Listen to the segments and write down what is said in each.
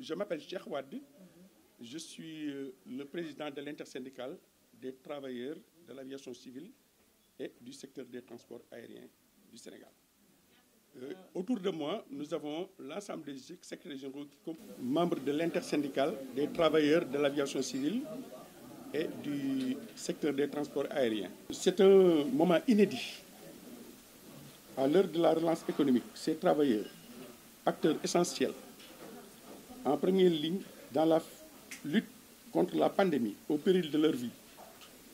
je m'appelle Cheikh Wade. Je suis le président de l'intersyndicale des travailleurs de l'aviation civile et du secteur des transports aériens du Sénégal. Autour de moi, nous avons l'ensemble des secrétaires généraux qui sont membres de l'intersyndicale des travailleurs de l'aviation civile et du secteur des transports aériens. C'est un moment inédit. À l'heure de la relance économique, ces travailleurs, acteurs essentiels, en première ligne dans la lutte contre la pandémie, au péril de leur vie,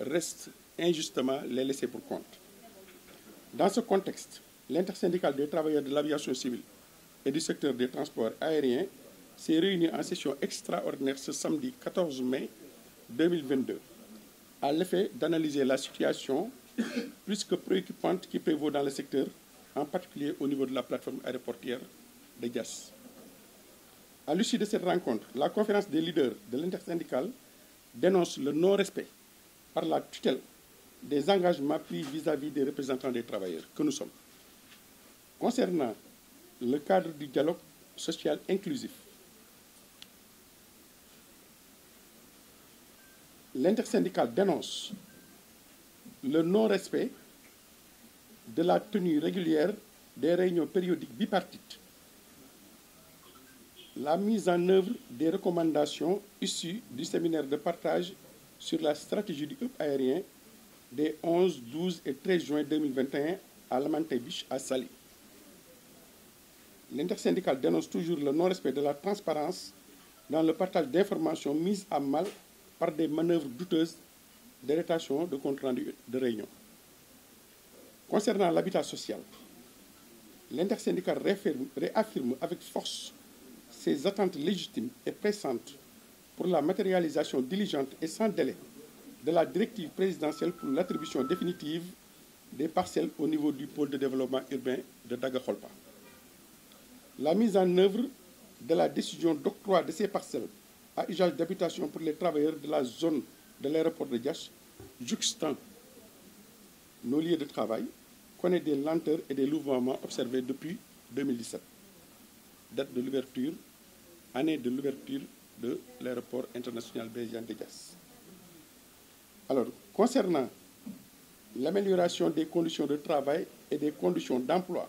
restent injustement les laissés pour compte. Dans ce contexte, l'intersyndicale des travailleurs de l'aviation civile et du secteur des transports aériens s'est réunie en session extraordinaire ce samedi 14 mai 2022, à l'effet d'analyser la situation plus que préoccupante qui prévaut dans le secteur, en particulier au niveau de la plateforme aéroportuaire de Diass. À l'issue de cette rencontre, la conférence des leaders de l'intersyndicale dénonce le non-respect par la tutelle des engagements pris vis-à-vis des représentants des travailleurs que nous sommes. Concernant le cadre du dialogue social inclusif, l'intersyndicale dénonce le non-respect de la tenue régulière des réunions périodiques bipartites, la mise en œuvre des recommandations issues du séminaire de partage sur la stratégie du hub aérien des 11, 12 et 13 juin 2021 à Lamantey Beach à Saly. L'intersyndicale dénonce toujours le non-respect de la transparence dans le partage d'informations mises à mal par des manœuvres douteuses de rétention de compte rendu de réunion. Concernant l'habitat social, l'intersyndicale réaffirme avec force ses attentes légitimes et pressantes pour la matérialisation diligente et sans délai de la directive présidentielle pour l'attribution définitive des parcelles au niveau du pôle de développement urbain de Daga-Kholpa. La mise en œuvre de la décision d'octroi de ces parcelles à usage d'habitation pour les travailleurs de la zone de l'aéroport de Diass, juxtant nos lieux de travail, connaît des lenteurs et des louvoiements observés depuis 2017, date de l'ouverture, année de l'ouverture de l'aéroport international Blaise Diagne de Diass. Alors, concernant l'amélioration des conditions de travail et des conditions d'emploi,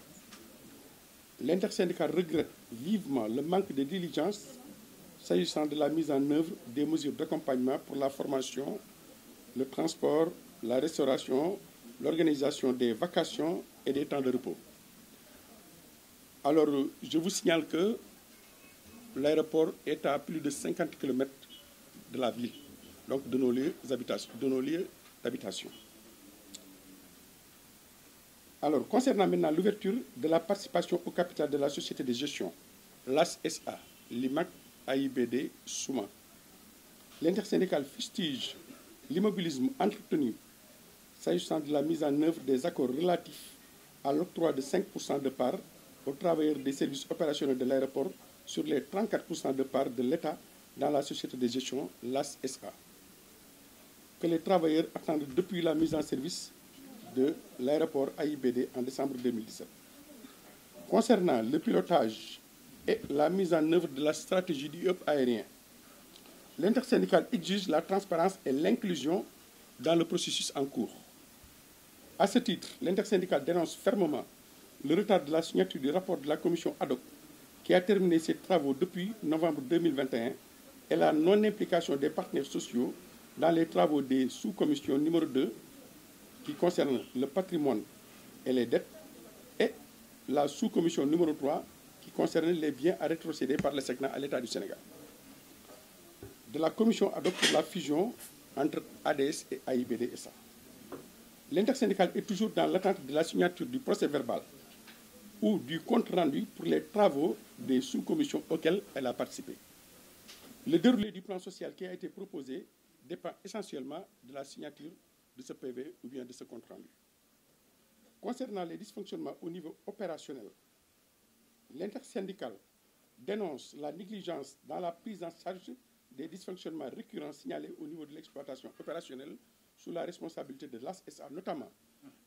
l'intersyndicale regrette vivement le manque de diligence s'agissant de la mise en œuvre des mesures d'accompagnement pour la formation, le transport, la restauration, l'organisation des vacations et des temps de repos. Alors, je vous signale que l'aéroport est à plus de 50 km de la ville, donc de nos lieux d'habitation. Alors, concernant maintenant l'ouverture de la participation au capital de la société de gestion, LAS SA, l'IMAC, AIBD, SOUMA, l'intersyndicale fustige l'immobilisme entretenu s'agissant de la mise en œuvre des accords relatifs à l'octroi de 5% de parts aux travailleurs des services opérationnels de l'aéroport sur les 34% de parts de l'État dans la société de gestion LAS SA, que les travailleurs attendent depuis la mise en service de l'aéroport AIBD en décembre 2017. Concernant le pilotage et la mise en œuvre de la stratégie du hub aérien, l'intersyndicale exige la transparence et l'inclusion dans le processus en cours. À ce titre, l'intersyndicale dénonce fermement le retard de la signature du rapport de la commission ad hoc qui a terminé ses travaux depuis novembre 2021 et la non-implication des partenaires sociaux dans les travaux des sous-commissions numéro 2 qui concernent le patrimoine et les dettes et la sous-commission numéro 3 qui concerne les biens à rétrocéder par le SECNA à l'État du Sénégal. De la commission ad hoc pour la fusion entre ADS et AIBD SA. L'intersyndicale est toujours dans l'attente de la signature du procès-verbal ou du compte-rendu pour les travaux des sous-commissions auxquelles elle a participé. Le déroulé du plan social qui a été proposé dépend essentiellement de la signature de ce PV ou bien de ce compte-rendu. Concernant les dysfonctionnements au niveau opérationnel, l'intersyndicale dénonce la négligence dans la prise en charge des dysfonctionnements récurrents signalés au niveau de l'exploitation opérationnelle sous la responsabilité de l'AS SA, notamment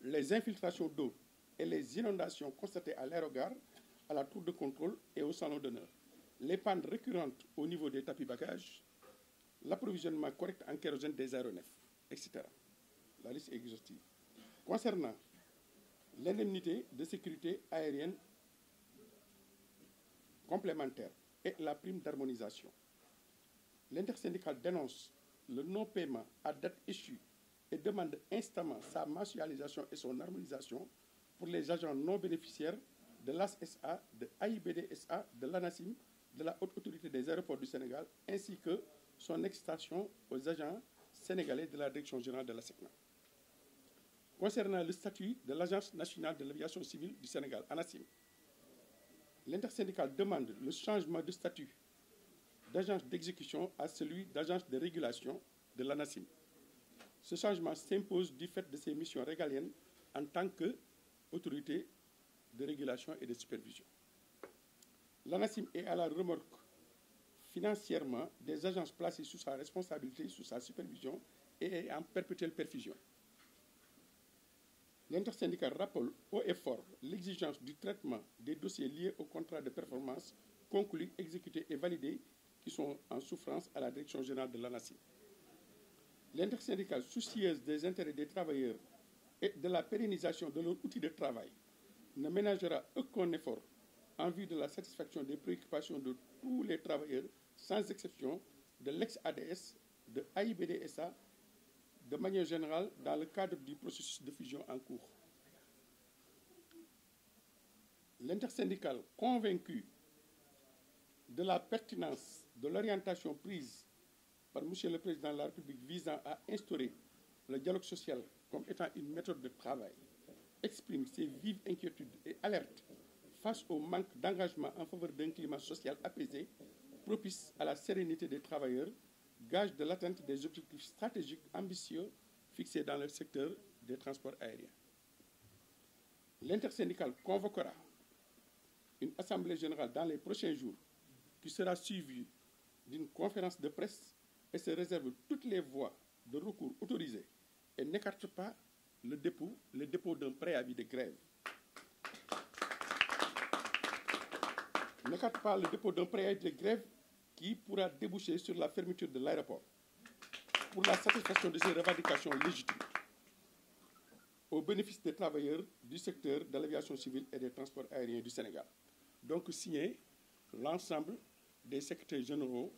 les infiltrations d'eau et les inondations constatées à l'aérogare, à la tour de contrôle et au salon d'honneur. les pannes récurrentes au niveau des tapis bagages, l'approvisionnement correct en kérosène des aéronefs, etc. La liste est exhaustive. Concernant l'indemnité de sécurité aérienne complémentaire et la prime d'harmonisation, l'intersyndicale dénonce le non-paiement à date échue et demande instamment sa mensualisation et son harmonisation pour les agents non bénéficiaires de l'AS-SA, de AIBD-SA, de l'ANACIM, de la Haute Autorité des Aéroports du Sénégal, ainsi que son extension aux agents sénégalais de la Direction générale de la SECNA. Concernant le statut de l'Agence nationale de l'aviation civile du Sénégal, ANACIM, l'intersyndicale demande le changement de statut d'agence d'exécution à celui d'agence de régulation de l'ANACIM. Ce changement s'impose du fait de ses missions régaliennes en tant qu'autorité de régulation et de supervision. L'ANACIM est à la remorque financièrement des agences placées sous sa responsabilité, sous sa supervision et est en perpétuelle perfusion. L'intersyndicale rappelle haut et fort l'exigence du traitement des dossiers liés au contrat de performance conclus, exécutés et validés qui sont en souffrance à la Direction générale de l'ANACIM. L'intersyndicale, soucieuse des intérêts des travailleurs et de la pérennisation de leur outil de travail, ne ménagera aucun effort en vue de la satisfaction des préoccupations de tous les travailleurs, sans exception, de l'ex-ADS, de AIBD-SA, de manière générale dans le cadre du processus de fusion en cours. L'intersyndicale, convaincue de la pertinence de l'orientation prise par M. le Président de la République visant à instaurer le dialogue social comme étant une méthode de travail, exprime ses vives inquiétudes et alertes face au manque d'engagement en faveur d'un climat social apaisé, propice à la sérénité des travailleurs, gage de l'atteinte des objectifs stratégiques ambitieux fixés dans le secteur des transports aériens. L'intersyndicale convoquera une assemblée générale dans les prochains jours qui sera suivie d'une conférence de presse et se réserve toutes les voies de recours autorisées et n'écarte pas le dépôt d'un préavis de grève. N'écarte pas le dépôt d'un préavis de grève qui pourra déboucher sur la fermeture de l'aéroport pour la satisfaction de ces revendications légitimes au bénéfice des travailleurs du secteur de l'aviation civile et des transports aériens du Sénégal. Donc signé l'ensemble des secrétaires généraux